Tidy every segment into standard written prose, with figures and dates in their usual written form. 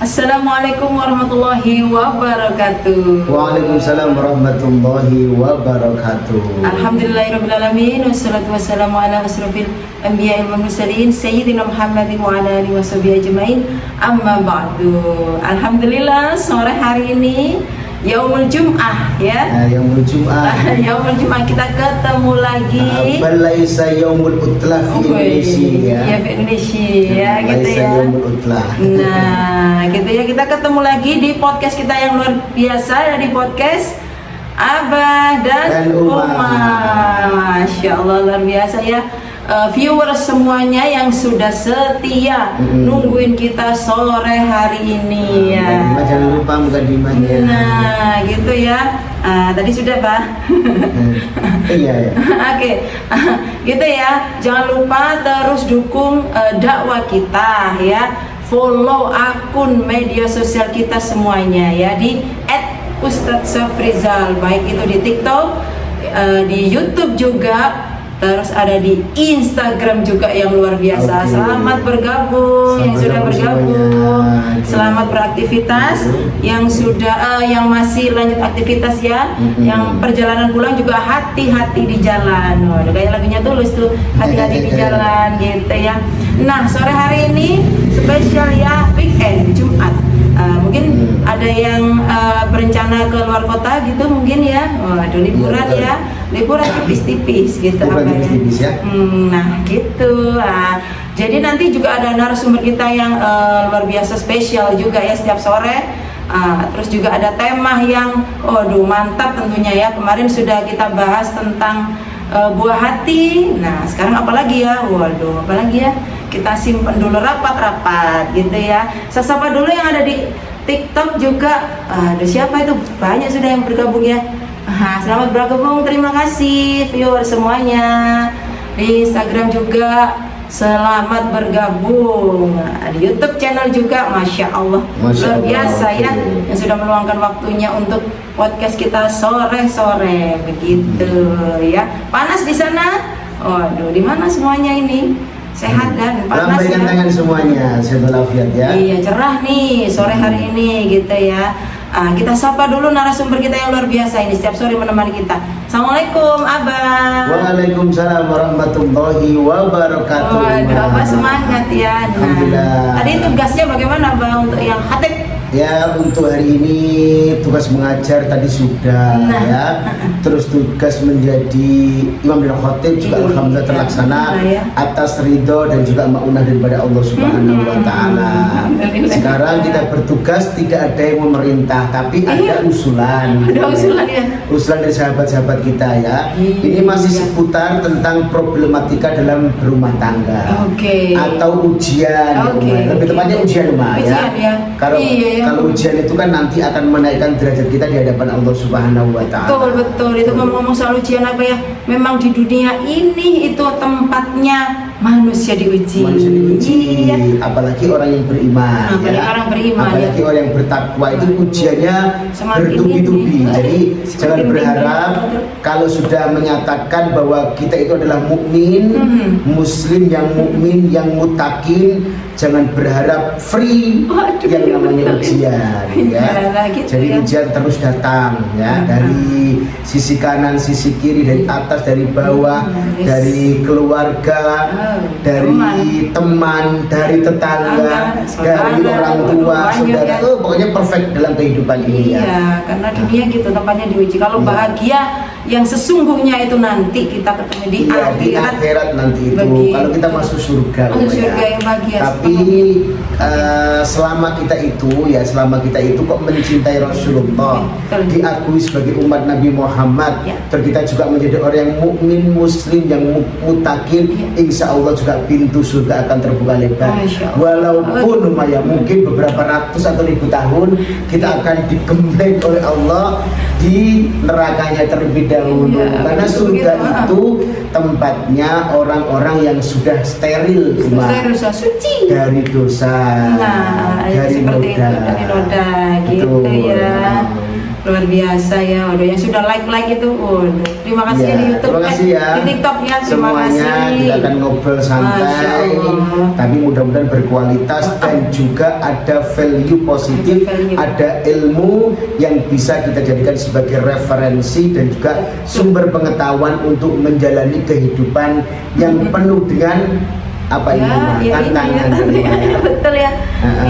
Assalamualaikum warahmatullahi wabarakatuh. Waalaikumsalam warahmatullahi wabarakatuh. Alhamdulillahirrabbilalamin. Wassalatu wassalamu ala asrafil anbiya wal mursalin Sayyidina Muhammadin wa ala alihi washabihi ajmain. Amma ba'du. Alhamdulillah, sore hari ini Yaumul Jum'ah ya. Yaumul Jum'ah. Yaumul Jum'ah kita ketemu lagi. Balaisa Yaumul Utlah fi Indonesia. Ya, di Indonesia ya, gitu Balaisa ya. Yaumul Utlah. Nah, gitu ya, kita ketemu lagi di podcast kita yang luar biasa ya, di podcast Abah dan Uma. Masya Allah, luar biasa ya. Viewers semuanya yang sudah setia nungguin kita sore hari ini ya. Jangan lupa bukan dimanya. Nah, gitu ya. Tadi sudah, Pak. Iya. Oke, gitu ya. Jangan lupa terus dukung dakwah kita ya. Follow akun media sosial kita semuanya ya di @ustadzsyafrizal, baik itu di TikTok, di YouTube juga. Terus ada di Instagram juga yang luar biasa. Okay. Selamat bergabung yang sudah bergabung. Selamat beraktivitas yang sudah yang masih lanjut aktivitas ya. Yang perjalanan pulang juga hati-hati di jalan. Waduh, kayak lagunya Tulus tuh, hati-hati di jalan gitu ya. Nah, sore hari ini spesial ya, weekend Jumat. Mungkin ada yang berencana ke luar kota gitu mungkin ya. Waduh, liburan ya. Liburan tipis-tipis gitu apa ya. Tipis ya. Nah, gitu. Jadi nanti juga ada narasumber kita yang luar biasa spesial juga ya setiap sore. Terus juga ada tema yang waduh mantap tentunya ya. Kemarin sudah kita bahas tentang buah hati. Nah, sekarang apalagi ya? Waduh, apalagi ya? Kita simpan dulu rapat-rapat gitu ya. Sapa dulu yang ada di TikTok juga. Ada siapa itu? Banyak sudah yang bergabung ya. Selamat bergabung, terima kasih viewer semuanya. Di Instagram juga selamat bergabung. Di YouTube channel juga, Masya Allah, luar biasa ya, yang sudah meluangkan waktunya untuk podcast kita sore-sore begitu ya. Panas di sana? Waduh, di mana semuanya ini? Sehat dan panas ya. Tangan semuanya, sehat walafiat ya. Iya, cerah nih sore hari ini gitu ya. Kita sapa dulu narasumber kita yang luar biasa ini setiap sore menemani kita. Assalamualaikum Abah. Waalaikumsalam warahmatullahi wabarakatuh. Waduh, Abah semangat ya. Alhamdulillah. Tadi tugasnya bagaimana Abah untuk yang khatib? Ya, untuk hari ini tugas mengajar tadi sudah ya. Terus tugas menjadi imam dan khatib juga alhamdulillah terlaksana atas ridho dan juga maunah daripada Allah Subhanahu wa taala. Sekarang kita bertugas tidak ada yang memerintah tapi ada usulan. Ada usulan ya. Usulan dari sahabat-sahabat kita ya. Ini masih seputar tentang problematika dalam berumah tangga. Atau ujian. Lebih tepatnya ujian rumah ya. Kalau ujian itu kan nanti akan menaikkan derajat kita di hadapan Allah Subhanahu wa taala. Betul. Itu ngomong-ngomong soal ujian apa ya? Memang di dunia ini itu tempatnya manusia diuji. Iya. Apalagi orang yang beriman. Orang beriman. Apalagi orang yang bertakwa itu ujiannya bertubi-tubi. Jadi jangan berharap kalau sudah menyatakan bahwa kita itu adalah mukmin, muslim yang mukmin, yang muttaqin, jangan berharap free yang namanya ujian ya. Jadi ujian terus datang ya, dari sisi kanan, sisi kiri, dari atas, dari bawah, dari keluarga, dari teman, dari tetangga, dari orang tua, saudara. Pokoknya perfect dalam kehidupan ini ya. Iya, karena dunia gitu tempatnya diuji. Kalau bahagia yang sesungguhnya itu nanti kita ketemu di akhirat nanti itu. Begitu. Kalau kita masuk surga, yang bahagia. Tapi selama kita itu kok mencintai Rasulullah, diakui sebagai umat Nabi Muhammad, terus kita juga menjadi orang yang mukmin, muslim, yang muttaqin, insya Allah juga pintu surga akan terbuka lebar. Walaupun mungkin beberapa ratus atau ribu tahun kita akan digembleng oleh Allah di nerakanya terlebih dahulu, karena surga itu tempatnya orang-orang yang sudah steril, suci dari dosa, dari noda gitu ya. luar biasa ya. Udah yang sudah like itu, terima kasih Ya, di YouTube, terima kasih ya. di TikTok ya, terima Semuanya kasih. kita akan ngobrol Masya santai, Allah. tapi mudah-mudahan berkualitas dan juga ada value positif, Ada value. ada ilmu yang bisa kita jadikan sebagai referensi dan juga sumber pengetahuan untuk menjalani kehidupan yang penuh dengan apa ini tantangan. Betul ya.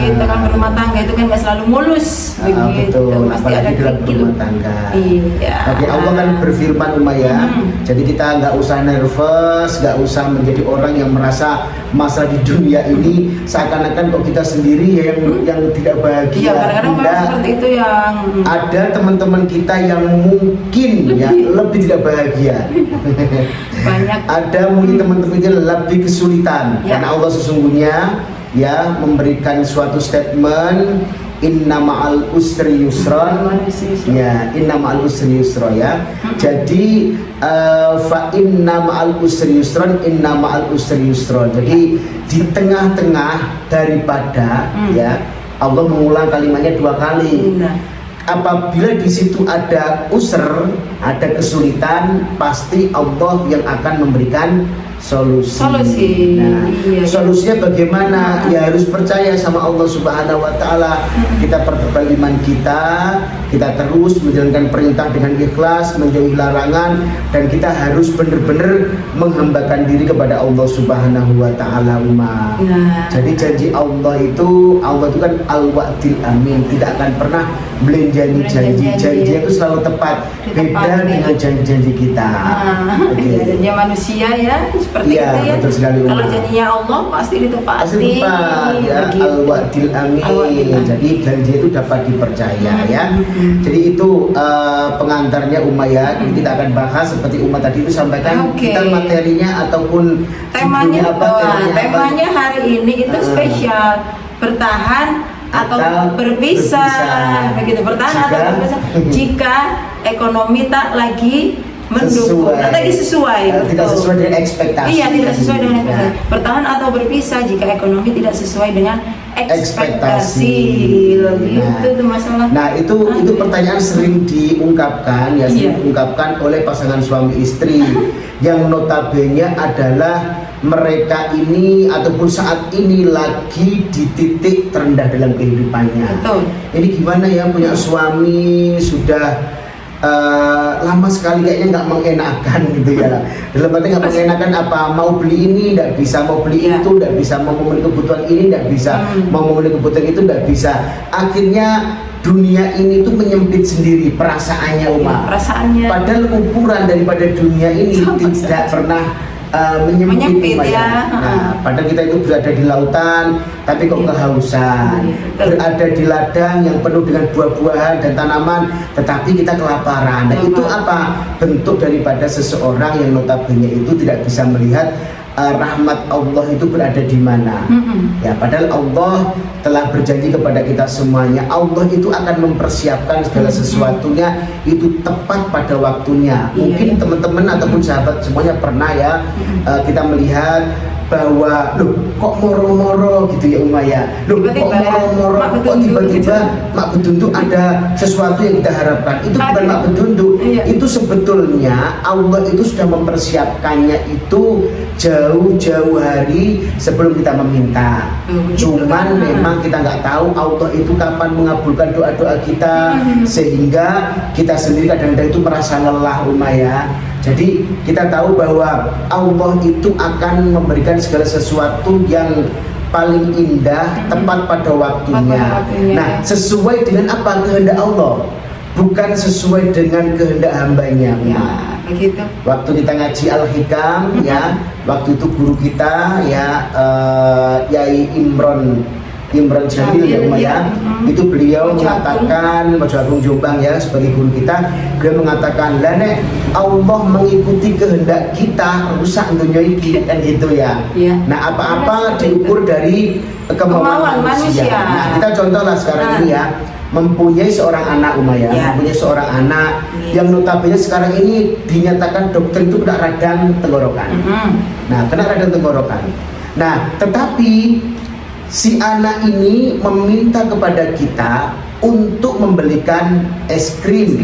Gitu kan, berumah tangga itu kan nggak selalu mulus begitu. Betul, Pasti ada apalagi dalam kerikil. rumah tangga. Iya. Oke, Allah kan berfirman jadi kita nggak usah nervous, nggak usah menjadi orang yang merasa masa di dunia ini seakan-akan kok kita sendiri yang tidak bahagia. Iya, kadang-kadang memang Tidak. seperti itu yang Ada teman-teman kita yang mungkin ya lebih tidak bahagia. banyak. Ada mungkin teman-teman kita lebih kesulitan Ya. karena Allah sesungguhnya ya memberikan suatu statement inna ma'al usri yusra. Ya, inna ma'al usri yusra ya. Jadi fa inna ma'al usri yusra, inna ma'al usri yusra. Jadi di tengah-tengah daripada ya, Allah mengulang kalimatnya 2 kali. Apabila di situ ada usr, ada kesulitan, pasti Allah yang akan memberikan solusi. Nah, Iya, solusinya bagaimana? Ya harus percaya sama Allah Subhanahu wa taala. Kita pertebal iman kita terus menjalankan perintah dengan ikhlas, menjauhi larangan, dan kita harus benar-benar menghambakan diri kepada Allah Subhanahu wa taala, Uma. Nah. Jadi janji Allah itu kan al-wa'dil amin, tidak akan pernah belenjani janji. Janjinya itu selalu tepat. Beda dengan janji-janji kita. Janjinya manusia ya, seperti Iya, itu ya. betul sekali, Uma. Kalau janjinya Allah pasti ditepati. Pasti tepat ya, Begitu. al-wa'dil amin. Al-wa'dil amin. Jadi janji itu dapat dipercaya ya. Jadi itu pengantarnya Uma ya. Kita akan bahas seperti Uma tadi itu sampaikan. Oke. Kita materinya ataupun Temanya judulnya apa? temanya hari ini itu spesial, bertahan atau berpisah. Begitu, bertahan atau berpisah jika ekonomi tak lagi mendukung, Sesuai. lagi sesuai, Tidak betul. sesuai dengan ekspektasi. Iya, tidak sesuai dengan Ya. ekspektasi. Bertahan atau berpisah jika ekonomi tidak sesuai dengan ekspektasi. Itu tuh masalah. Nah, itu pertanyaan sering diungkapkan ya, sering diungkapkan oleh pasangan suami istri yang notabene adalah mereka ini ataupun saat ini lagi di titik terendah dalam kehidupannya. Betul. Ini gimana ya, punya suami sudah lama sekali kayaknya nggak mengenakan gitu ya. Dalam arti nggak mengenakan apa, mau beli ini nggak bisa, mau beli itu nggak bisa, mau memenuhi kebutuhan ini nggak bisa, mau memenuhi kebutuhan itu nggak bisa. Akhirnya dunia ini tuh menyempit sendiri perasaannya, Uma. Perasaannya. Padahal ukuran daripada dunia ini tidak pernah menyempit, Uma, ya. Nah, padahal kita itu berada di lautan, tapi kok kehausan. Berada di ladang yang penuh dengan buah-buahan dan tanaman, tetapi kita kelaparan. Nah, itu apa? Bentuk daripada seseorang yang notabene itu tidak bisa melihat rahmat Allah itu berada di mana. Ya, padahal Allah telah berjanji kepada kita semuanya, Allah itu akan mempersiapkan segala sesuatunya itu tepat pada waktunya. Mungkin teman-teman ataupun sahabat semuanya pernah ya kita melihat bahwa loh kok moro-moro gitu ya, Uma ya, loh kok moro-moro, kok tiba-tiba mak beduntuk ada sesuatu yang kita harapkan. Itu bukan mak beduntuk, itu sebetulnya Allah itu sudah mempersiapkannya itu jauh-jauh hari sebelum kita meminta. Cuman memang kita nggak tahu Allah itu kapan mengabulkan doa-doa kita, sehingga kita sendiri kadang-kadang itu merasa lelah, Uma ya. Jadi kita tahu bahwa Allah itu akan memberikan segala sesuatu yang paling indah tepat pada waktunya. Nah, sesuai dengan apa kehendak Allah, bukan sesuai dengan kehendak hambanya. Ya, begitu. Waktu kita ngaji Al-Hikam ya, waktu itu guru kita ya Yai Imron Jamil ya, Uma ya. Itu beliau mengatakan, Mojo Agung Jombang ya, sebagai guru kita, beliau mengatakan, "Lah nek Allah mengikuti kehendak kita rusak dunia ini," kan gitu ya. Nah, apa-apa diukur dari kemauan manusia. Nah, kita contohlah sekarang ini ya, mempunyai seorang anak, Uma ya, mempunyai seorang anak yang notabene sekarang ini dinyatakan dokter itu kena radang tenggorokan. Nah, kena radang tenggorokan. Nah, tetapi si anak ini meminta kepada kita untuk membelikan es krim.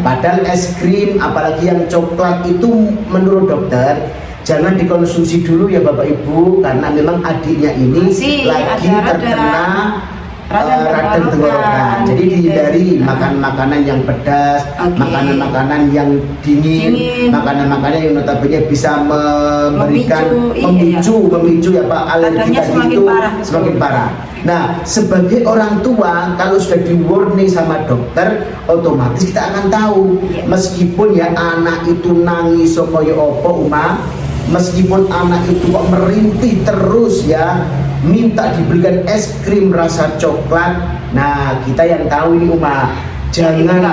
Padahal es krim apalagi yang coklat itu menurut dokter jangan dikonsumsi dulu ya Bapak Ibu, karena memang adiknya ini lagi terkena radang tenggorokan. Jadi dihindari makan makanan yang pedas, makanan-makanan yang dingin, makanan-makanan yang notabene bisa memberikan memicu ya Pak, alergi tadi itu semakin parah. Nah, sebagai orang tua kalau sudah di warning sama dokter, otomatis kita akan tahu. Meskipun ya anak itu nangis koyo opo meskipun anak itu kok merintih terus ya, minta diberikan es krim rasa coklat. Nah, kita yang tahu ini jangan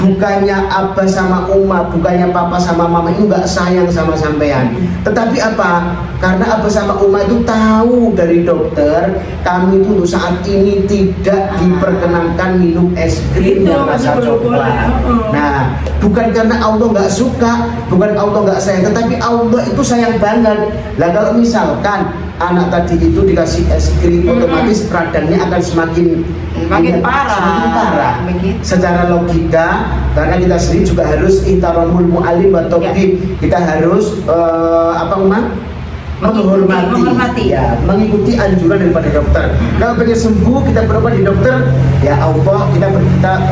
bukannya Abah sama Uma, bukannya Papa sama Mama itu nggak sayang sama sampean, tetapi apa? Karena Abah sama Uma itu tahu dari dokter kami itu untuk saat ini tidak diperkenankan minum es krim yang rasa coklat. Nah, bukan karena Allah nggak suka, bukan Allah nggak sayang, tetapi Allah itu sayang banget. Lah kalau misalkan anak tadi itu dikasih es krim, otomatis radangnya akan semakin parah. Secara logika, karena kita sendiri juga harus ihtaramul mu'alim wa tabib, kita harus menghormati, ya, mengikuti anjuran daripada dokter. Kalau pengen sembuh kita berobat di dokter, ya Allah, kita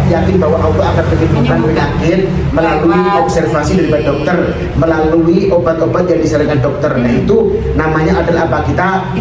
yakin bahwa Allah akan menyembuhkan penyakit melalui observasi daripada dokter, melalui obat-obat yang disarankan dokter. Nah itu namanya adalah apa? Kita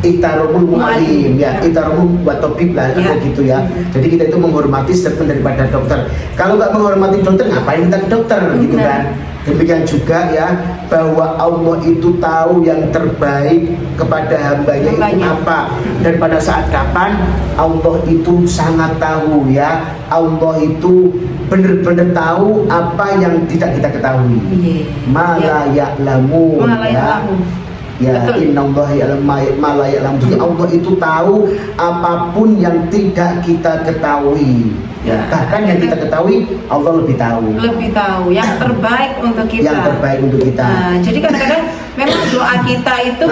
ihtaramul mu'alim, ya, ihtaramul wa tabib lah, gitu ya. Jadi kita itu menghormati statement daripada dokter. Kalau nggak menghormati dokter, ngapain kita ke dokter, gitu kan? Demikian juga ya, bahwa Allah itu tahu yang terbaik kepada hambanya itu apa, dan pada saat kapan Allah itu sangat tahu ya. Allah itu benar-benar tahu apa yang tidak kita ketahui. Ma la ya'lamu ya, innallaha ya'lamu ma la ya'lamu. Jadi Allah itu tahu apapun yang tidak kita ketahui. Ya, bahkan yang kita ketahui Allah lebih tahu yang terbaik untuk kita. Jadi kadang-kadang memang doa kita itu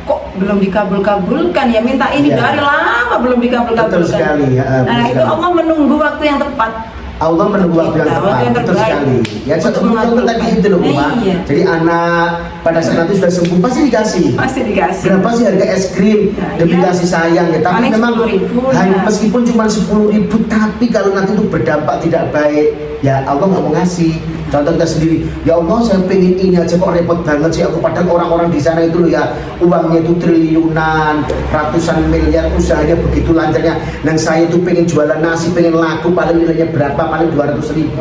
kok belum dikabul-kabulkan ya, minta ini dari lama belum dikabul-kabulkan. Betul sekali ya, itu Allah menunggu waktu yang tepat. Allah menunggu waktu yang tepat, betul sekali. Ya, contoh tadi itu loh, Jadi anak pada saat nanti sudah sembuh pasti dikasih. Berapa sih harga es krim demi kasih sayang ya? Tapi memang meskipun cuma 10.000, tapi kalau nanti itu berdampak tidak baik, ya Allah nggak mau ngasih. Contoh kita sendiri, ya Allah saya pengen ini aja kok repot banget sih aku, padahal orang-orang di sana itu loh ya uangnya itu triliunan, ratusan miliar, usahanya begitu lancarnya. Dan saya itu pengen jualan nasi, pengen laku, paling nilainya berapa, paling 200.000,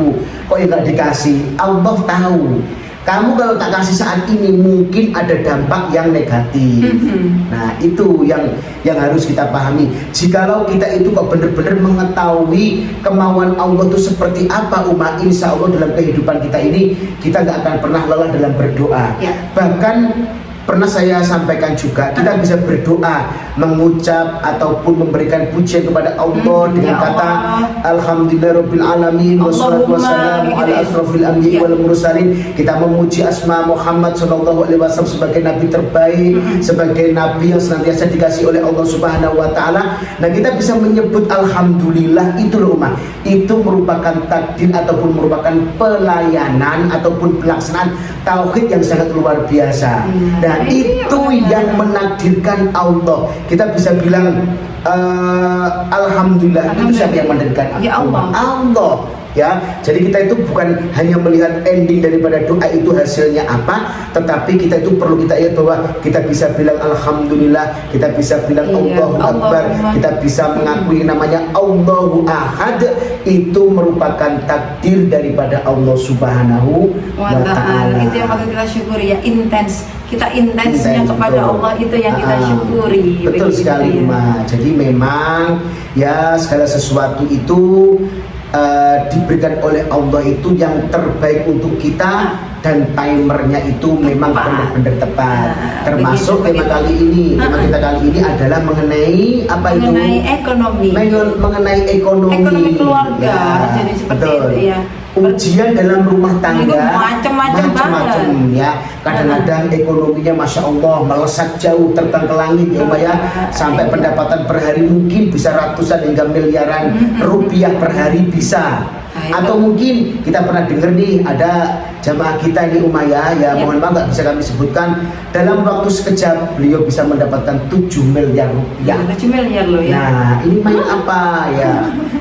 kok ya nggak dikasih. Allah tahu kamu kalau tak kasih saat ini mungkin ada dampak yang negatif. Nah itu yang harus kita pahami. Jikalau kita itu kok benar-benar mengetahui kemauan Allah itu seperti apa, insya Allah dalam kehidupan kita ini kita nggak akan pernah lelah dalam berdoa. Bahkan pernah saya sampaikan juga, kita bisa berdoa, mengucap ataupun memberikan pujian kepada Allah dengan kata Alhamdulillahirabbil alamin wassalatu wassalamu ala asrofil anbiya'i wal mursalin. Kita memuji asma Muhammad sallallahu alaihi wasallam sebagai nabi terbaik, sebagai nabi yang senantiasa dikasih oleh Allah Subhanahu wa taala. Nah, kita bisa menyebut alhamdulillah itu loh, itu merupakan takdir ataupun merupakan pelayanan ataupun pelaksanaan tauhid yang sangat luar biasa. Dan itu yang menakdirkan Allah. Kita bisa bilang alhamdulillah. Itu siapa yang menakdirkan? Ya Allah. Allah. Ya, jadi kita itu bukan hanya melihat ending daripada doa itu hasilnya apa, tetapi kita itu perlu kita lihat bahwa kita bisa bilang alhamdulillah, kita bisa bilang Allahu Akbar, kita bisa mengakui namanya Allahu Ahad. Itu merupakan takdir daripada Allah Subhanahu wa ta'ala. Itu yang patut kita syukuri ya, kita intensnya kepada Allah itu yang kita syukuri. Betul sekali, Ma. Jadi memang ya segala sesuatu itu diberikan oleh Allah itu yang terbaik untuk kita dan timernya itu memang benar-benar tepat. Termasuk tema kali ini, tema kita kali ini adalah mengenai apa itu? Mengenai ekonomi. Mengenai ekonomi. Ekonomi keluarga. Jadi seperti betul. itu ya. Ujian dalam rumah tangga macam-macam ya. Kadang-kadang ekonominya masya Allah melesat jauh terbang ke langit ya Mbak ya, sampai pendapatan per hari mungkin bisa ratusan hingga miliaran rupiah per hari bisa. Atau mungkin kita pernah dengar nih ada jamaah kita ini Umayyah ya, mohon maaf nggak bisa kami sebutkan, dalam waktu sekejap beliau bisa mendapatkan 7 miliar rupiah. 7 miliar loh ya. Nah ini main apa ya?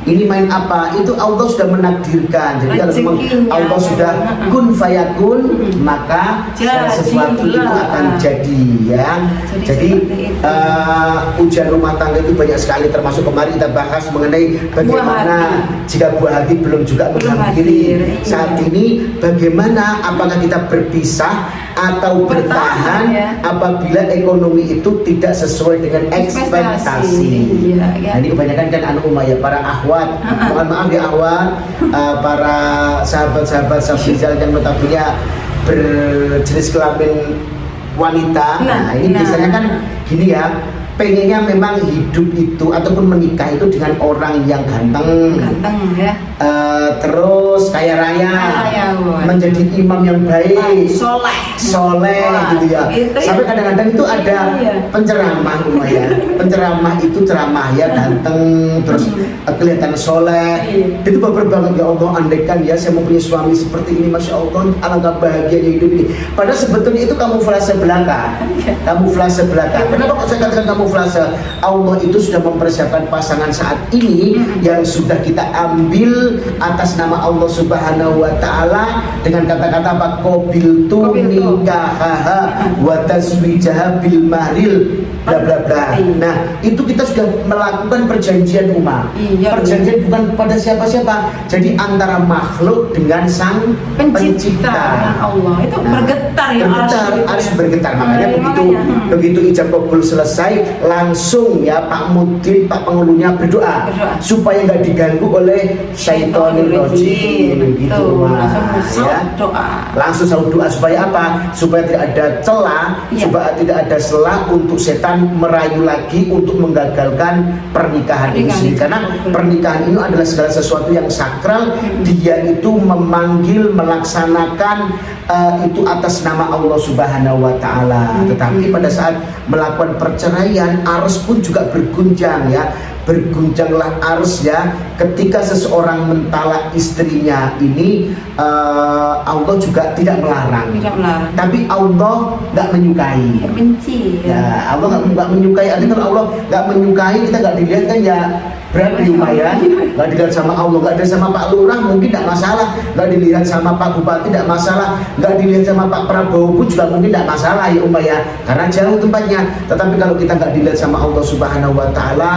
Ini main apa? Itu Allah sudah menakdirkan. Jadi kalau memang Allah sudah kun fayakun, maka segala sesuatu itu akan jadi ya. Jadi ujian rumah tangga itu banyak sekali, termasuk kemarin kita bahas mengenai bagaimana jika buah hati belum juga menghampiri saat ini, bagaimana apakah kita berpisah atau bertahan apabila ekonomi itu tidak sesuai dengan ekspektasi. Nah, ini kebanyakan kan anak Umayyah, para akhwat, mohon maaf ya akhwat, para sahabat-sahabat Safrizal yang notabene berjenis kelamin wanita. Nah ini biasanya kan gini ya, pengennya memang hidup itu ataupun menikah itu dengan orang yang ganteng ya. Terus kaya raya, menjadi imam yang baik, soleh gitu ya. Sampai kadang-kadang itu ada penceramah ya, penceramah itu ceramah ya, ganteng terus kelihatan soleh. Itu baper banget ya Allah, andaikan ya saya mempunyai suami seperti ini, masya Allah alangkah bahagianya hidup ini. Padahal sebetulnya itu kamuflase belaka. Kamuflase belaka. Kenapa kok saya katakan kamuflase? Allah itu sudah mempersiapkan pasangan saat ini yang sudah kita ambil atas nama Allah Subhanahu wa taala dengan kata-kata apa? Qabiltu nikahaha wa tazwijaha bil mahril bla bla bla. Nah, itu kita sudah melakukan perjanjian umat. Perjanjian bukan pada siapa-siapa. Jadi antara makhluk dengan sang pencipta. Dengan Allah. Itu bergetar ya. Harus bergetar. Makanya begitu ijab kabul selesai, langsung ya Pak Mudin, Pak Pengeluhnya berdoa supaya nggak diganggu oleh syaitonir rajim gitu. Langsung selalu doa supaya apa? Supaya tidak ada celah, supaya tidak ada celah untuk setan merayu lagi untuk menggagalkan pernikahan ini sendiri. Karena pernikahan ini adalah segala sesuatu yang sakral. Dia itu memanggil, melaksanakan itu atas nama Allah Subhanahu wa taala. Tetapi pada saat melakukan perceraian, arus pun juga berguncang ya. Berguncanglah arus ya ketika seseorang mentalak istrinya ini. Allah juga tidak melarang, tapi Allah nggak menyukai, benci ya. Allah nggak menyukai. Artinya kalau Allah nggak menyukai, kita nggak dilihat kan ya berarti lumayan. Nggak dilihat sama Allah, nggak dilihat sama Pak Lurah mungkin tidak masalah, nggak dilihat sama Pak Bupati tidak masalah, nggak dilihat sama Pak Prabowo pun juga mungkin tidak masalah ya Umayyah, karena jauh tempatnya. Tetapi kalau kita nggak dilihat sama Allah Subhanahu wa taala,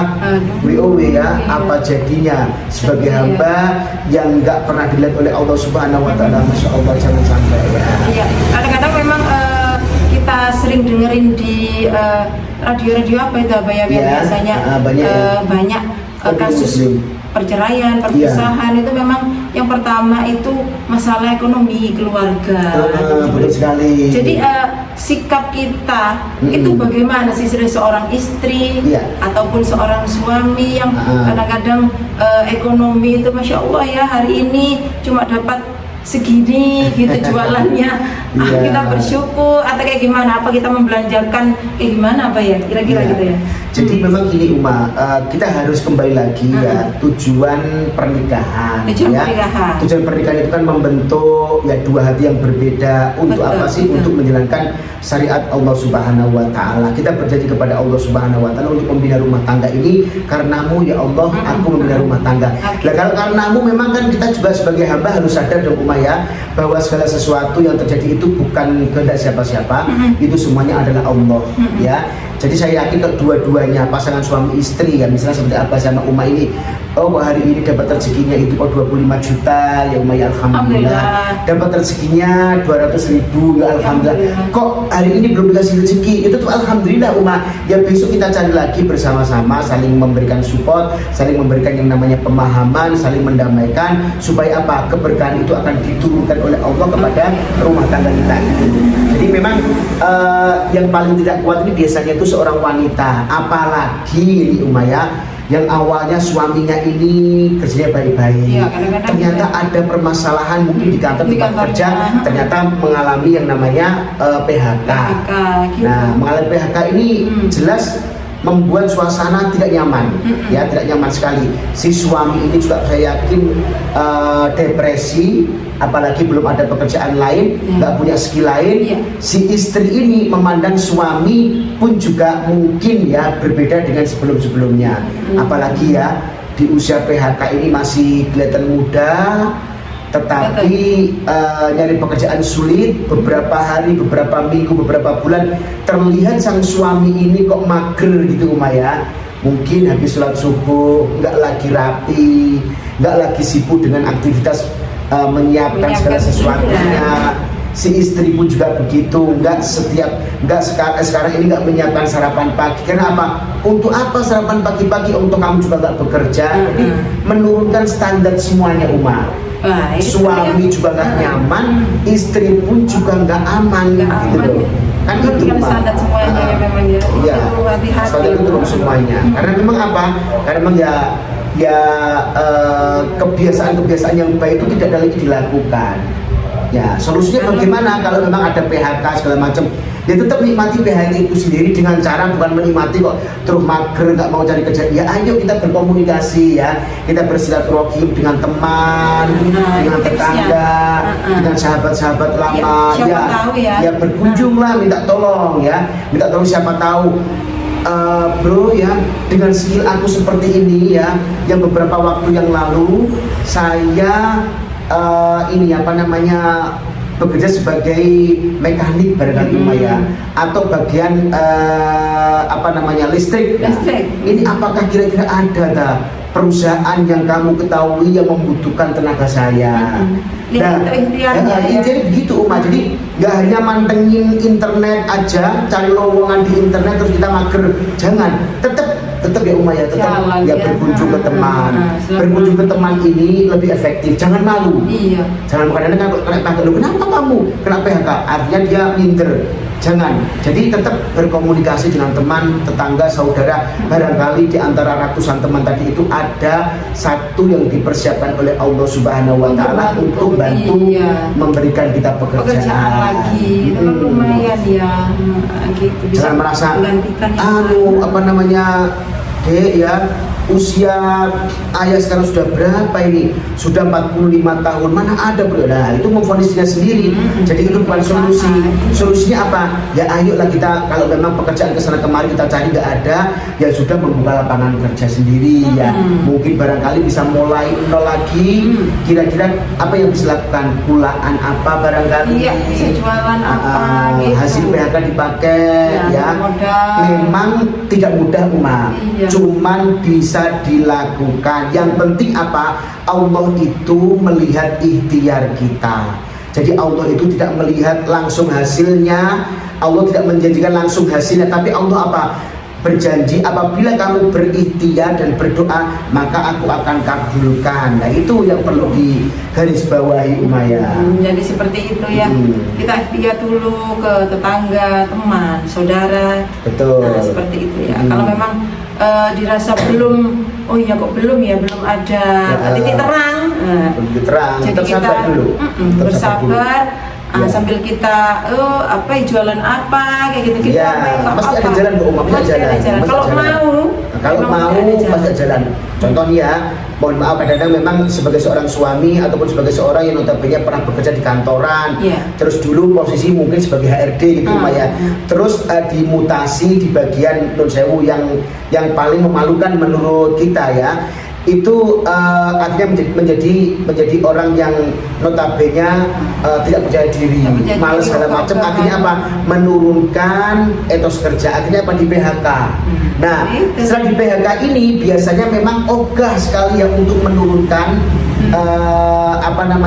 ya apa jadinya sebagai hamba yang nggak pernah dilihat oleh Allah Subhanahu wa taala. Masya Allah, jangan sampai ya. Iya, kadang-kadang memang kita sering dengerin di radio-radio apa itu Abaya biasanya banyak kasus perceraian, perpisahan itu memang yang pertama itu masalah ekonomi keluarga. Betul sekali. Jadi sikap kita itu bagaimana sih seorang istri ataupun seorang suami yang kadang-kadang ekonomi itu masya Allah ya, hari ini cuma dapat segini gitu jualannya. Kita bersyukur atau kayak gimana? Apa kita membelanjakan kayak gimana apa ya? Kira-kira gitu ya. Jadi memang gini kita harus kembali lagi ya tujuan pernikahan. Tujuan pernikahan itu kan membentuk ya dua hati yang berbeda. Untuk apa sih? Untuk menjalankan syariat Allah Subhanahu wa taala. Kita berjanji kepada Allah Subhanahu wa taala untuk membina rumah tangga ini karenamu ya Allah, aku membina rumah tangga. Nah, kalau karenamu memang kan kita juga sebagai hamba harus sadar dong Umayyah bahwa segala sesuatu yang terjadi itu bukan kehendak siapa-siapa, itu semuanya adalah Allah ya. Jadi saya yakin kedua-duanya pasangan suami istri ya, misalnya seperti Abah sama Uma ini, oh hari ini dapat rezekinya itu kok 25 juta ya Uma ya, alhamdulillah. Dapat rezekinya 200.000 ya alhamdulillah. Kok hari ini belum dikasih rezeki, itu tuh alhamdulillah Uma. Ya besok kita cari lagi bersama-sama, saling memberikan support, saling memberikan yang namanya pemahaman, saling mendamaikan, supaya apa, keberkahan itu akan diturunkan oleh Allah kepada rumah tangga kita itu. Jadi memang yang paling tidak kuat ini biasanya itu seorang wanita, apalagi ini Uma ya, yang awalnya suaminya ini kerjanya baik-baik, ya, ternyata ada permasalahan mungkin di kantor tempat kerja, ternyata mengalami yang namanya PHK. Gitu. Nah, mengalami PHK ini jelas membuat suasana tidak nyaman, ya tidak nyaman sekali. Si suami ini juga saya yakin depresi, apalagi belum ada pekerjaan lain, nggak punya skill lain. Si istri ini memandang suami pun juga mungkin ya berbeda dengan sebelum-sebelumnya, apalagi ya di usia PHK ini masih kelihatan muda, tetapi nyari pekerjaan sulit, beberapa hari, beberapa minggu, beberapa bulan terlihat sang suami ini kok mager gitu Uma ya. Mungkin habis sholat subuh nggak lagi rapi, nggak lagi sibuk dengan aktivitas menyiapkan segala sesuatunya. Si istri pun juga begitu, sekarang ini nggak menyiapkan sarapan pagi. Karena apa? Untuk apa sarapan pagi-pagi? Untuk kamu juga nggak bekerja. Jadi menurunkan standar semuanya Uma. Suami juga nggak nyaman, istri pun juga nggak aman, gitu loh. Kan itu standar semuanya ya memang ya. Iya, standar itu semuanya. Karena memang apa? Karena memang ya kebiasaan-kebiasaan yang baik itu tidak ada lagi dilakukan. Ya, solusinya bagaimana kalau memang ada PHK segala macam? Ya tetap nikmati PHK itu sendiri dengan cara bukan menikmati kok terus mager nggak mau cari kerja. Ya ayo kita berkomunikasi ya, kita bersilaturahim dengan teman, dengan tetangga, dengan sahabat-sahabat lama. Ya berkunjunglah, minta tolong ya, minta tolong siapa tahu. Bro ya, dengan skill aku seperti ini ya, yang beberapa waktu yang lalu saya bekerja sebagai mekanik barangkali Uma ya, atau bagian listrik. Ini apakah kira-kira ada perusahaan yang kamu ketahui yang membutuhkan tenaga saya? Jadi begitu Uma. Jadi nggak hanya mantengin internet aja, cari lowongan di internet terus kita mager. Jangan, tetap ya Uma ya, berkunjung ke teman. Berkunjung ke teman ini lebih efektif. Jangan malu. Iya. Jangan kadang-kadang kena PHK. Kenapa kamu kena PHK? Artinya dia minder. Jangan. Jadi tetap berkomunikasi dengan teman, tetangga, saudara. Barangkali di antara ratusan teman tadi itu ada satu yang dipersiapkan oleh Allah Subhanahu wa taala untuk bantu memberikan kita pekerjaan lagi. Lumayan ya. Gitu. Bisa jangan merasa usia ayah sekarang sudah berapa ini? Sudah 45 tahun, mana ada bro? Nah itu memvonisnya sendiri. Jadi itu bukan solusi. Solusinya apa? Ya ayolah kita, kalau memang pekerjaan kesana kemari kita cari nggak ada, ya sudah membuka lapangan kerja sendiri ya. Mungkin barangkali bisa mulai nol lagi. Kira-kira apa yang bisa lakukan? Kulaan apa barangkali? Iya, bisa jualan apa gitu. Hasil PHK dipakai ya. Memang tidak mudah Uma. Cuman bisa dilakukan. Yang penting apa? Allah itu melihat ikhtiar kita. Jadi Allah itu tidak melihat langsung hasilnya, Allah tidak menjanjikan langsung hasilnya, tapi Allah apa? Berjanji apabila kamu berikhtiar dan berdoa maka aku akan kabulkan. Nah itu yang perlu digarisbawahi Umaya. Jadi seperti itu ya. Kita ikhtiar dulu ke tetangga, teman, saudara. Betul. Nah, seperti itu ya. Kalau memang dirasa belum, belum ada titik terang. Titik terang. Jadi kita dulu. Bersabar. Sambil kita jualan apa kayak gitu pasti ada jalan Bu, pasti ada jalan. Kalau mau pasti ada jalan. Contohnya, mohon maaf kadang-kadang memang sebagai seorang suami ataupun sebagai seorang yang notabene pernah bekerja di kantoran, terus dulu posisi mungkin sebagai HRD gitu ya, terus dimutasi di bagian non sewu yang paling memalukan menurut kita ya. itu akhirnya menjadi orang yang notabene tidak percaya diri, malas segala macam. Akhirnya apa? Menurunkan etos kerja. Akhirnya apa? Di PHK. Nah, setelah di PHK ini biasanya memang ogah sekali yang untuk menurunkan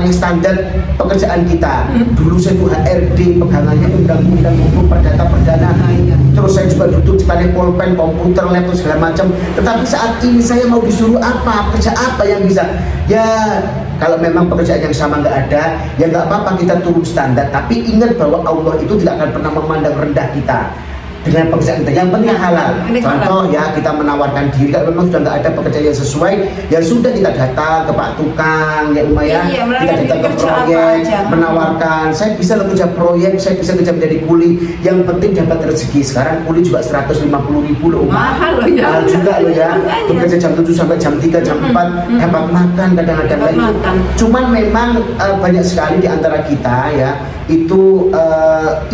standar pekerjaan kita. Dulu saya itu HRD, pegangannya undang-undang hukum perdata perdana. Terus saya juga duduk di depan pulpen, komputer, laptop segala macam. Tetapi saat ini saya mau disuruh apa, kerja apa yang bisa? Ya kalau memang pekerjaan yang sama nggak ada, ya nggak apa-apa, kita turun standar. Tapi ingat bahwa Allah itu tidak akan pernah memandang rendah kita dengan pekerjaan kita. Yang penting halal. Contoh ya, kita menawarkan diri, kalau memang sudah nggak ada pekerjaan yang sesuai, ya sudah kita datang ke Pak Tukang, ya lumayan, kita datang ke proyek, menawarkan, saya bisa kerja proyek, saya bisa kerja menjadi kuli, yang penting dapat rezeki. Sekarang kuli juga 150.000 loh. Mahal loh ya. Mahal juga loh ya. Bekerja jam 7 sampai jam 3, jam 4, dapat makan kadang-kadang lagi. Cuman memang banyak sekali di antara kita ya, itu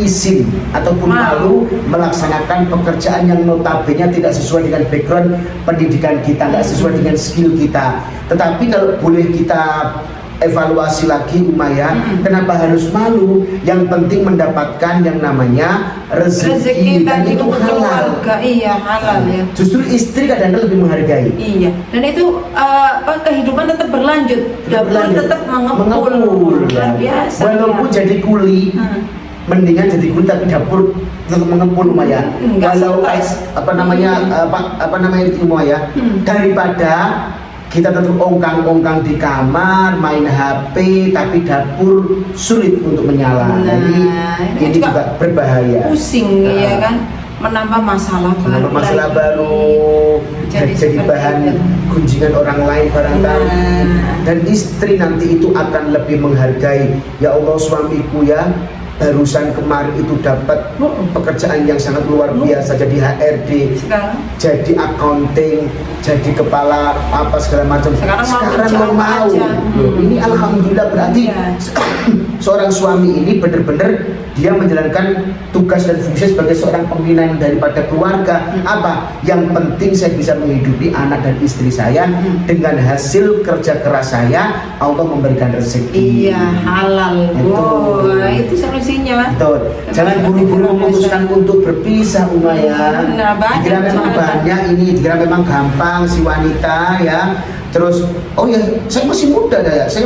izin ataupun malu melaksanakan pekerjaan yang notabene tidak sesuai dengan background pendidikan kita, nggak sesuai dengan skill kita. Tetapi kalau boleh kita evaluasi lagi kenapa harus malu? Yang penting mendapatkan yang namanya rezeki dan itu halal. Iya, halal ya. Justru istri kadang-kadang lebih menghargai. Iya. Dan itu kehidupan tetap berlanjut. Dapur tetap mengepul. Luar biasa. Walaupun jadi kuli, mendingan jadi kuli tapi dapur tetap mengepul lumayan. Kalau daripada kita tetap ongkang-ongkang di kamar, main HP, tapi dapur sulit untuk menyala. Jadi ini juga berbahaya. Pusing ya kan, menambah masalah baru. Jadi bahan gunjingan orang lain barangkali. Dan istri nanti itu akan lebih menghargai, ya Allah suamiku ya, barusan kemarin itu dapat pekerjaan yang sangat luar biasa, jadi HRD, jadi accounting, jadi kepala apa segala macam. Sekarang mau. Ini alhamdulillah berarti seorang suami ini benar-benar dia menjalankan tugas dan fungsi sebagai seorang pembina daripada keluarga. Apa? Yang penting saya bisa menghidupi anak dan istri saya dengan hasil kerja keras saya. Allah memberikan rezeki. Iya, halal. Itu solusinya. Betul. Jangan buru-buru memutuskan untuk berpisah, ya. Dikira memang banyak ini, dikira memang gampang si wanita ya. Terus, oh ya, saya masih muda ya, saya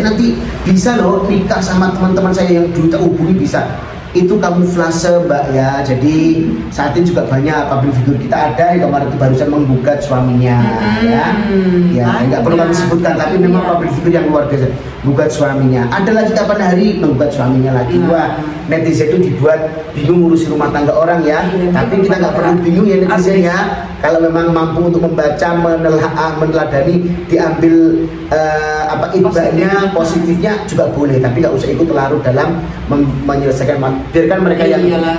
nanti bisa loh nikah sama teman-teman saya yang dulu tak hubungi bisa. Itu kamuflase mbak ya. Jadi saat ini juga banyak public figure kita ada yang kemarin itu barusan menggugat suaminya ya nggak perlu kami sebutkan, tapi memang public figure yang luar biasa gugat suaminya. Ada lagi kapan hari menggugat suaminya lagi. Wah, netizen itu dibuat bingung ngurusi rumah tangga orang ya. Tapi kita nggak perlu bingung ya netizen ya. Kalau memang mampu untuk membaca, meneladani, diambil ibaratnya positifnya juga boleh, tapi nggak usah ikut larut dalam menyelesaikan. Biarkan mereka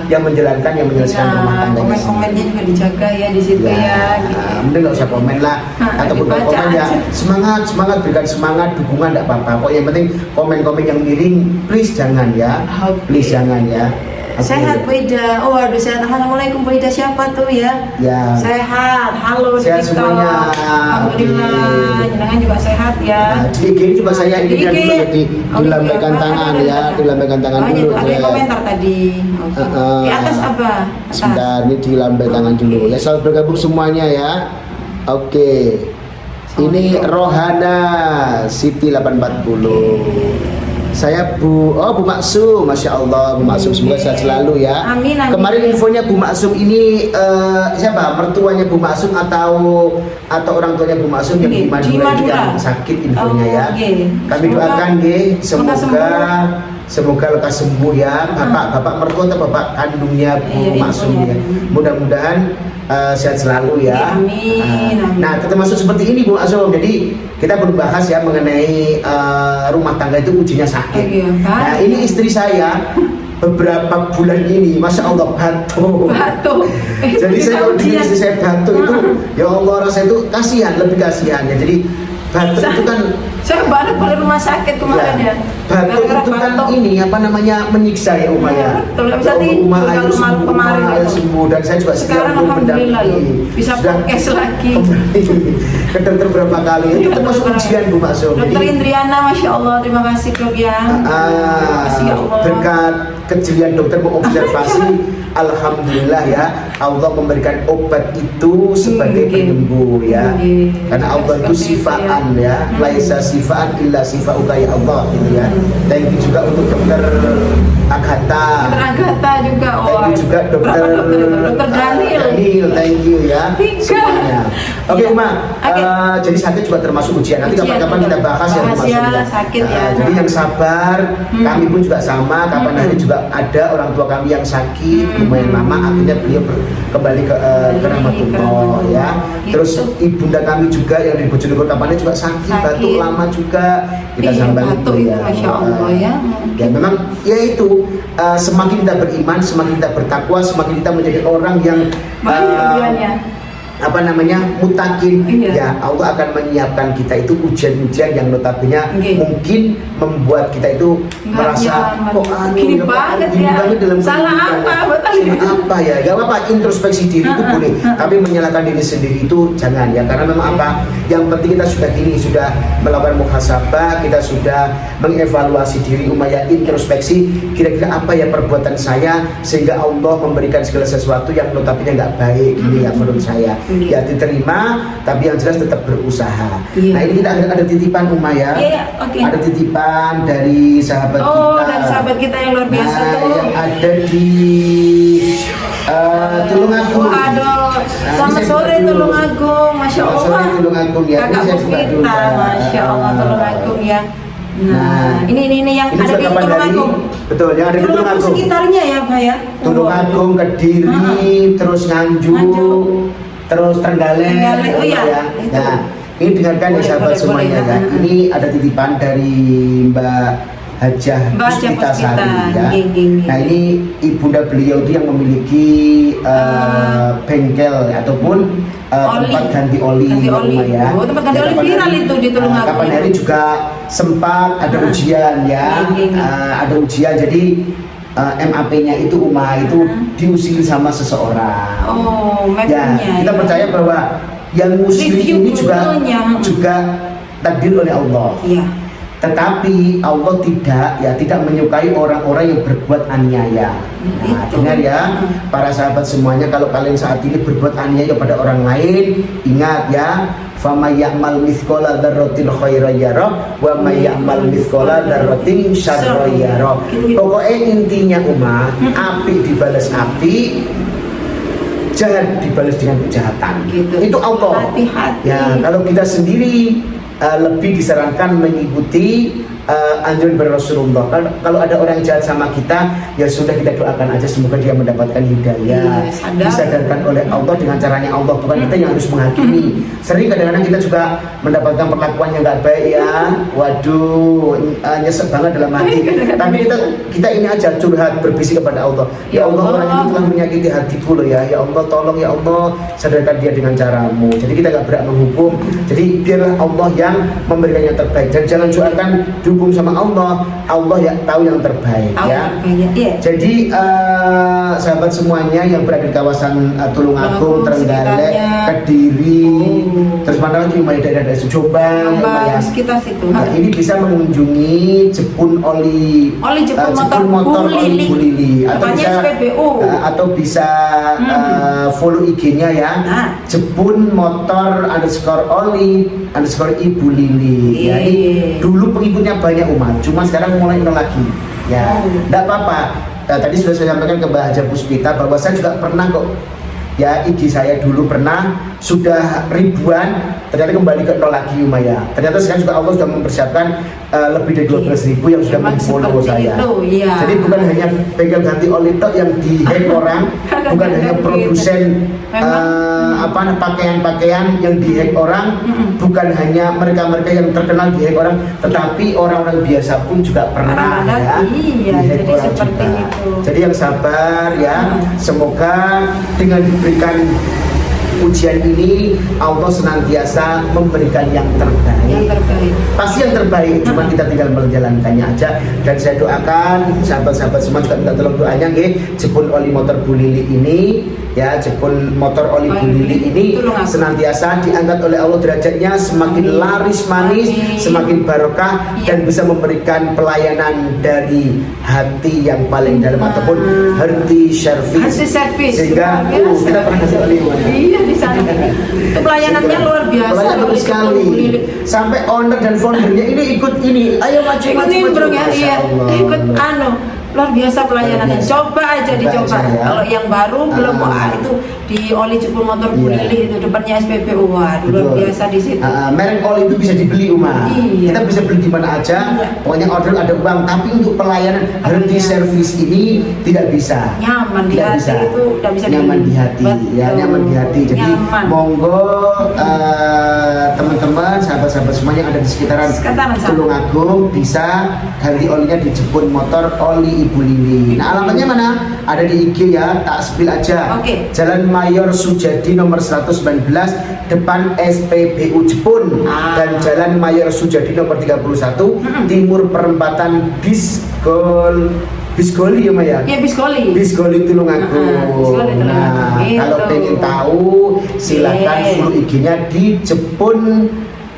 yang menjalankan, yang menyelesaikan rumah tangganya. Komen-komennya juga dijaga ya di situ ya. Mending nggak usah komen lah, ataupun komen ya semangat, berikan semangat, dukungan nggak apa-apa. Kok yang penting komen-komen yang miring, please jangan ya, please jangan ya. Sehat Bu Ida. Oh aduh sehat. Assalamualaikum Bu Ida. Siapa tuh ya? Ya. Sehat. Halo sehat semuanya. Alhamdulillah. Jenengan juga sehat ya. Di IG coba saya ini dulu jadi dilambaikan tangan ya, dilambaikan tangan dulu. Ada komentar tadi. Di atas apa? Sebentar, ini dilambaikan tangan dulu. Ya selamat bergabung semuanya ya. Oke. Ini Rohana Siti 840. Saya Bu Maksum, Masya Allah Bu Maksum, semoga sehat selalu ya. Amin. Kemarin infonya Bu Maksum ini siapa? Mertuanya Bu Maksum atau orang tuanya Bu Maksum yang di Madura yang sakit infonya ya. Kami doakan semoga lekas sembuh ya. Bapak mertua atau bapak kandungnya Bu Maksum ya. Mudah-mudahan sehat selalu ya. Amin. Nah, kita masuk seperti ini Bu Maksum. Jadi kita belum bahas ya mengenai rumah tangga itu ujinya sakit. Nah, ini istri saya beberapa bulan ini, Masya Allah batuk. Jadi saya kalau di istri saya batuk itu, ya Allah rasa itu kasihan, lebih kasihan ya. Jadi batuk itu kan Saya balik rumah sakit kemarin ya. Batuk itu kan ini apa namanya menyiksa ya Uma ya. Betul, bisa Uma kalau ayo sembuh, kemarin Uma, ayo itu. sembuh, dan saya juga Sekarang siap untuk alhamdulillah loh, mendampingi. bisa Sudah podcast lagi. kembali ke dokter berapa kali itu termasuk ujian Bu Maksum. Dokter Indriana, masya Allah, terima kasih dok ya. Terima kasih ya Allah. Berkat kejelian dokter mengobservasi, alhamdulillah ya, Allah memberikan obat itu sebagai penyembuh ya. Karena Allah itu sifaan ya, laisa sifaan illa sifauka ya Allah gitu ya. Thank you juga untuk dokter Agatha. Dokter Agatha juga. Thank you juga dokter Daniel, thank you ya. Semuanya. Oke Uma, jadi sakit juga termasuk ujian. Nanti kapan-kapan kita bahas ya Mas. Sakit ya. Jadi yang sabar, kami pun juga sama. Kapan hari juga ada orang tua kami yang sakit lumayan lama, akhirnya beliau kembali ke rahmatullah ya. Terus ibunda kami juga yang di Bojonegoro kapannya juga sakit, batuk lama juga. Kita sambil itu ya. Masya Allah ya. Ya memang ya itu semakin kita beriman, semakin kita bertakwa, semakin kita menjadi orang yang apa namanya mutakin, ya Allah akan menyiapkan kita itu ujian-ujian yang notabene mungkin membuat kita itu merasa kok gini banget dalam salah apa ya, gak apa-apa, introspeksi diri itu boleh, tapi menyalahkan diri sendiri itu jangan ya, karena memang apa yang penting kita sudah gini, sudah melakukan muhasabah, kita sudah mengevaluasi diri, Umayyah introspeksi kira-kira apa ya perbuatan saya sehingga Allah memberikan segala sesuatu yang notabene nggak baik gini ya menurut saya. Ya diterima, tapi yang jelas tetap berusaha. Nah ini kita ada titipan Umayyah, ada titipan dari sahabat kita. Dari sahabat kita yang luar biasa tuh. Yang ada di Tulungagung. Selamat sore Tulungagung, masya Allah. Sore Tulungagung ya. Kakak bos kita, masya Allah Tulungagung ya. Nah, ini yang ada di Tulungagung. Betul, yang ada di Tulungagung. Sekitarnya ya, Pak ya. Tulungagung, Kediri, terus Nganjuk, terus Trenggalek. Oh iya. Nah, ini dengarkan ya sahabat semuanya ya. Ini ada titipan dari Mbak Hajah Puspita Sari ya. Nah ini ibunda beliau itu yang memiliki bengkel ataupun tempat ganti oli ya. Tempat ganti oli viral itu di Tulungagung. Kapan hari juga sempat ada ujian ya, ada ujian jadi MAP-nya itu itu diusir sama seseorang. Ya, kita percaya bahwa yang muslim ini juga takdir oleh Allah. Iya. Tetapi Allah tidak menyukai orang-orang yang berbuat aniaya. Nah, dengar ya, para sahabat semuanya, kalau kalian saat ini berbuat aniaya pada orang lain, ingat ya, faman ya'mal mithqala dzarratin khairan yarah wa may ya'mal mithqala dzarratin syarran yarah. Pokoknya intinya api dibalas api, jahat dibalas dengan kejahatan. Itu Allah. Hati-hati. Ya, kalau kita sendiri lebih disarankan mengikuti anjuran dari Rasulullah. Kalau ada orang jahat sama kita, ya sudah kita doakan aja semoga dia mendapatkan hidayah, disadarkan oleh Allah dengan caranya Allah, bukan kita yang harus menghakimi. Sering kadang-kadang kita juga mendapatkan perlakuan yang nggak baik ya, waduh nyesek banget dalam hati. Tapi kita ini aja curhat berbisik kepada Allah. Ya Allah, orang itu telah menyakiti hatiku loh ya. Ya Allah, tolong ya Allah, sadarkan dia dengan caramu. Jadi kita nggak berhak menghukum. Jadi biarlah Allah yang memberikan yang terbaik, dan jangan jualkan dukung sama Allah ya tahu yang terbaik ya. Jadi sahabat semuanya yang berada di kawasan Tulungagung, Trenggalek, Kediri, terus mana lagi daerah Jombang, sekitar situ. Nah, ini bisa mengunjungi Jepun Jepun motor oli Bu Lili, atau bisa follow IG-nya ya, Jepun motor _oli Ibu Lili. Ya, ini dulu pengikutnya banyak cuma sekarang mulai nol lagi. Ya, enggak apa-apa. Tadi sudah saya sampaikan ke Mbak Hajah Puspita bahwa saya juga pernah kok. Ya, IG saya dulu pernah sudah ribuan, ternyata kembali ke nol lagi Umayyah. Ternyata sekarang juga Allah sudah mempersiapkan lebih dari 12.000 yang sudah memfollow saya. Jadi bukan hanya bengkel ganti oli tok yang dihack orang, bukan hanya produsen pakaian-pakaian yang dihack orang, bukan hanya mereka-mereka yang terkenal dihack orang, tetapi orang-orang biasa pun juga pernah ya dihack orang juga. Jadi yang sabar ya, semoga dengan diberikan ujian ini Allah senantiasa memberikan yang terbaik. Yang terbaik. Pasti yang terbaik, cuma kita tinggal menjalankannya aja. Dan saya doakan sahabat-sahabat semua juga minta tolong doanya nggih, jebul oli motor Bu Lili ini ya, jebul motor oli Bu Lili ini senantiasa diangkat oleh Allah derajatnya, semakin laris manis, semakin barokah, dan bisa memberikan pelayanan dari hati yang paling dalam ataupun hati servis. Sehingga kita pernah kasih oli. Iya di sana. Itu pelayanannya luar biasa. Pelayanan bagus sekali. Sampai owner dan foundernya ini ikut ini. Ayo maju ikut nimbrung ya, iya. Ikut luar biasa pelayanannya. Coba aja dicoba. Kalau yang baru belum itu di oli jebul motor Bu Lili itu depannya SPBU, luar biasa di situ. Merek oli itu bisa dibeli kita bisa beli di mana aja. Pokoknya order ada uang, tapi untuk pelayanan henti servis ini tidak bisa. Nyaman di hati itu tidak bisa nyaman di hati. Ya, nyaman di hati. Jadi monggo teman-teman, sahabat-sahabat semuanya yang ada di sekitaran Tulungagung bisa ganti olinya di jebul motor oli Ibu Lili. Nah, alamatnya mana? Ada di IG ya, tak spill aja. Jalan Mayor Sujadi nomor 119 depan SPBU Jepun, dan Jalan Mayor Sujadi nomor 31 timur perempatan Bisgoli ya Maya? Iya, Bisgoli Tulungagung. Nah, kalau pengen tahu silakan follow IG-nya di Jepun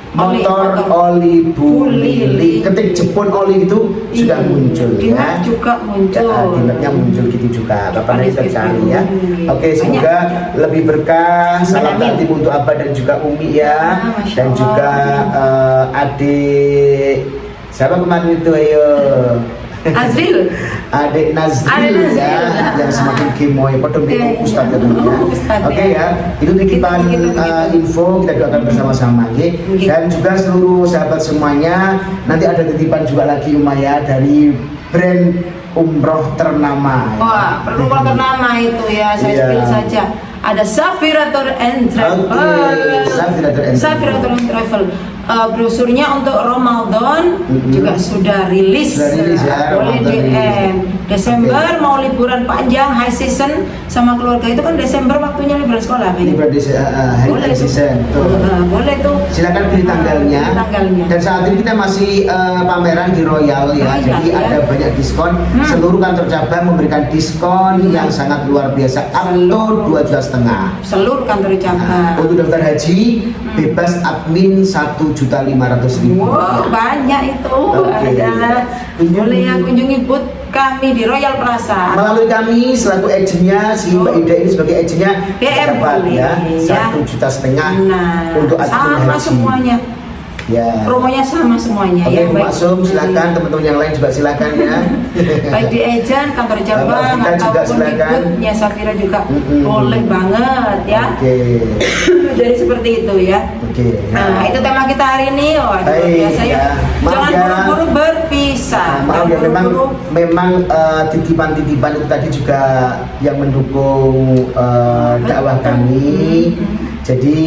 motor oli Bu Lili. Ketik Jepun oli itu sudah muncul ya. Juga muncul. Di mapnya muncul gitu juga. Bapak nanti cari ya. Oke, semoga lebih berkah. Salam takdim untuk Abah dan juga Umi ya. Dan juga adik siapa kemarin itu, ayo. Azril. Adik Nazril ya, yang semakin gemoy padha mbek Ustaz tentunya. Oke ya, itu titipan info kita doakan bersama-sama nggih. Dan juga seluruh sahabat semuanya, nanti ada titipan juga lagi Umaya dari brand umroh ternama. Wah, umroh ternama itu ya, saya spill saja. Ada Safiratur and Travel. Safiratur and Travel. Brosurnya untuk Ramadan juga sudah rilis ya, boleh DM. Desember mau liburan panjang high season sama keluarga itu kan Desember waktunya liburan sekolah ini. High season. Boleh tuh. Silakan pilih tanggalnya. Dan saat ini kita masih pameran di Royal ya. Jadi ada banyak diskon. Seluruh kantor cabang memberikan diskon yang sangat luar biasa, up to 2,5 juta. Seluruh kantor cabang. Untuk daftar haji bebas admin 1.500.000. Wow, banyak itu. Boleh ya kunjungi booth kami di Royal Plaza. Melalui kami selaku agennya, si Mbak Ida ini sebagai agennya dapat ya 1,5 juta untuk admin sama haji. Semuanya. Ya. Promonya sama semuanya. Oke, Bu Maksum silakan, teman-teman yang lain juga silakan ya. Baik di agent, kantor cabang ataupun di booth-nya Safira juga boleh banget ya. Jadi seperti itu ya. Nah, itu tema kita hari ini. Waduh, biasa ya. Jangan buru-buru berpisah. Maaf ya, memang titipan-titipan itu tadi juga yang mendukung dakwah kami. Jadi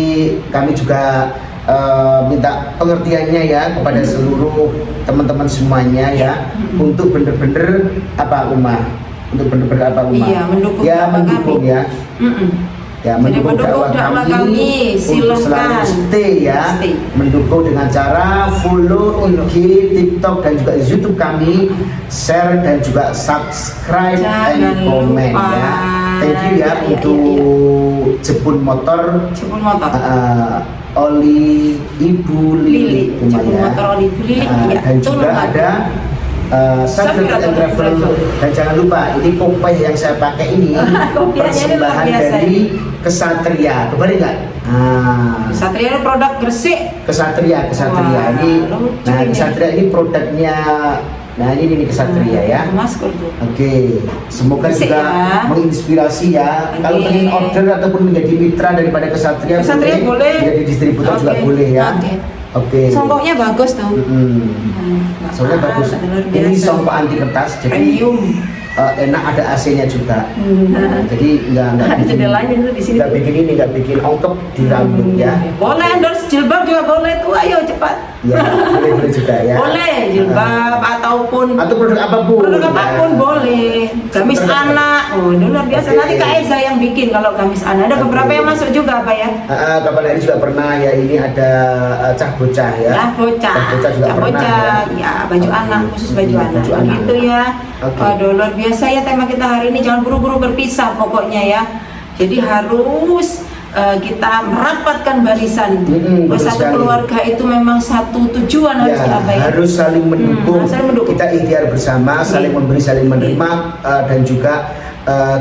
kami juga minta pengertiannya ya kepada seluruh teman-teman semuanya ya, untuk bener-bener Iya, mendukung ya. Ya, mendukung dakwah kami untuk selalu stay ya, mendukung dengan cara follow IG, TikTok dan juga YouTube kami, share dan juga subscribe dan komen ya. Thank you ya untuk jebul motor oli Ibu Lili, motor oli Ibu Lili dan juga ada Safiratur and Travel. Dan jangan lupa ini kopiah yang saya pakai ini persembahan dari Kesatria. Kembali nggak? Kesatria itu produk Gresik. Kesatria ini. Nah, Kesatria ini produknya. Nah, ini Kesatria ya. Oke, semoga juga menginspirasi ya. Kalau ingin order ataupun menjadi mitra daripada Kesatria boleh. Menjadi distributor juga boleh ya. Oke. Songkoknya bagus tuh. Songkoknya bagus. Ini songkok anti kertas, jadi enak, ada AC-nya juga. Jadi nggak bikin ongkep di rambut ya. Boleh endorse jilbab juga boleh tuh, ayo cepat. Ya, boleh juga ya. Boleh jilbab ataupun Atau produk apapun. produk apapun Ya. boleh. Gamis anak, oh ini luar biasa. Oke. Nanti Kak Eza yang bikin kalau gamis anak. Ada beberapa Oke. yang masuk juga apa ya? Kapan hari juga pernah ya, ini ada cah bocah ya. Ya bocah, Cah bocah juga Cah pernah bocah, ya baju Oke. anak khusus baju anak. Baju anak. Gitu ya. Oke. Waduh luar biasa ya tema kita hari ini. Jangan buru-buru berpisah pokoknya ya. Jadi harus kita merapatkan barisan. Betul Satu sekali. keluarga itu memang satu tujuan harus Ya, apa ya? harus saling mendukung. saling mendukung. Kita ikhtiar bersama, saling memberi, saling menerima, dan juga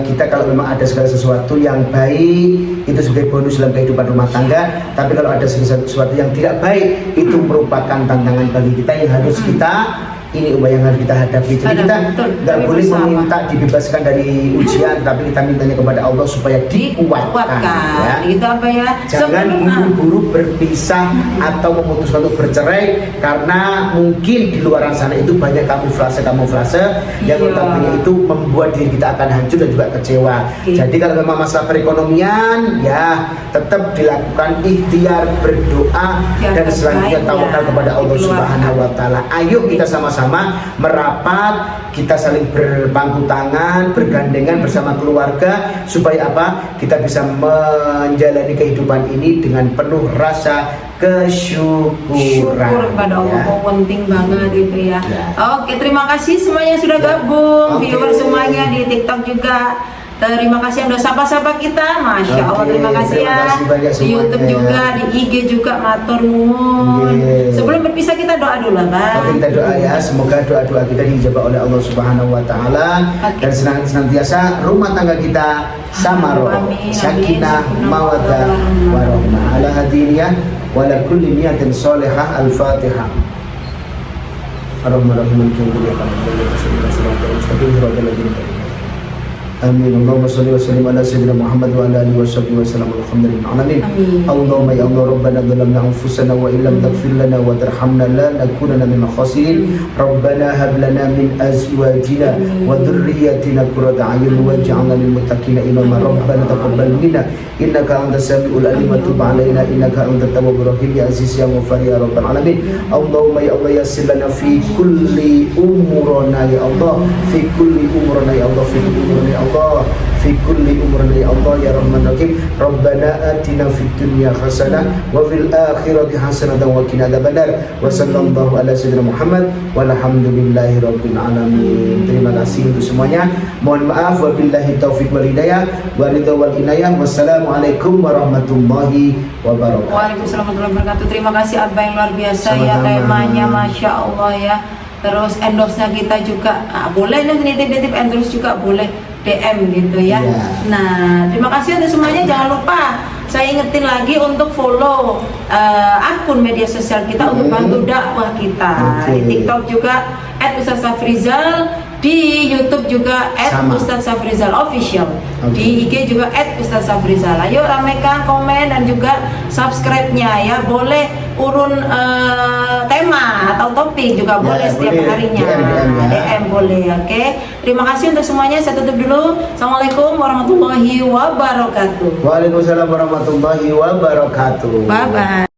kita kalau memang ada segala sesuatu yang baik itu sebagai bonus dalam kehidupan rumah tangga. Tapi kalau ada segala sesuatu yang tidak baik itu merupakan tantangan bagi kita yang harus kita ini yang harus kita hadapi. Jadi kita nggak boleh meminta dibebaskan dari ujian, tapi kita mintanya kepada Allah supaya dikuatkan. Ya. Gitu apa ya? Jangan buru-buru berpisah atau memutuskan untuk bercerai karena mungkin di luar sana itu banyak kamuflase yang notabene itu membuat diri kita akan hancur dan juga kecewa. Jadi kalau memang masalah perekonomian ya tetap dilakukan ikhtiar, berdoa dan selanjutnya tawakal kepada Allah Subhanahu wa taala. Ayo kita sama-sama merapat, kita saling berpangku tangan, bergandengan bersama keluarga supaya apa? Kita bisa menjalani kehidupan ini dengan penuh rasa kesyukuran. Syukur kepada Allah, penting banget gitu ya. Oke, terima kasih semuanya yang sudah gabung, viewer semuanya di TikTok juga. Terima kasih yang udah sapa-sapa kita, Masya Allah, terima kasih ya. Di YouTube juga, di IG juga, matur nuwun. Sebelum berpisah kita doa dulu, Bang. Oke, kita doa ya, semoga doa-doa kita dijabah oleh Allah Subhanahu wa taala dan senantiasa rumah tangga kita samaro, sakinah, mawaddah, warahmah. Ala hadiniyah wa la kulli niyatin shalihah. Al-Fatihah. Ar-Rahmanir-Rahim. Amin. Allahumma shalli wa sallim ala sayyidina Muhammad wa ala alihi wa sahbihi wa sallam. Alhamdulillah. Amin. Allahumma ya Allah rabbana dhalamna anfusana wa illam taghfir lana wa tarhamna la nakunanna minal khasirin. Rabbana hab lana min azwajina wa dhurriyyatina qurrata a'yun waj'alna lil muttaqina imama. Rabbana taqabbal minna innaka antas samiul alim wa tub 'alaina innaka antat tawwabur rahim ya aziz ya ghafar ya rabbal alamin. Allahumma ya Allah yassir lana fi kulli umurina ya Allah, fi kulli umurina ya Allah, fi kulli umurina ya Allah, fi kulli umrina ya Allah ya Rahman Rahim. Rabbana atina fid dunya hasanah wa fil akhirati hasanah wa qina adzabannar. Wa sallallahu ala sayyidina Muhammad walhamdulillahi rabbil alamin. Terima kasih untuk semuanya. Mohon maaf, wabillahi taufik wal hidayah wa ridha wal inayah. Wassalamualaikum warahmatullahi wabarakatuh. Waalaikumsalam warahmatullahi wabarakatuh. Terima kasih Abah yang luar biasa. Ya, temanya Masya Allah ya. Terus endorse-nya kita juga boleh nih, nitip-nitip endorse juga boleh, DM gitu ya. Nah, terima kasih untuk semuanya. Jangan lupa saya ingetin lagi untuk follow akun media sosial kita untuk bantu dakwah kita. Di TikTok juga @Ustaz_Safrizal, di YouTube juga @Ustaz_Safrizal Official, di IG juga @Ustaz_Safrizal. Ayo ramaikan komen dan juga subscribe-nya ya. Boleh urun tema atau topik juga boleh setiap harinya. DM boleh, oke. Terima kasih untuk semuanya. Saya tutup dulu. Assalamualaikum warahmatullahi wabarakatuh. Waalaikumsalam warahmatullahi wabarakatuh. Bye bye.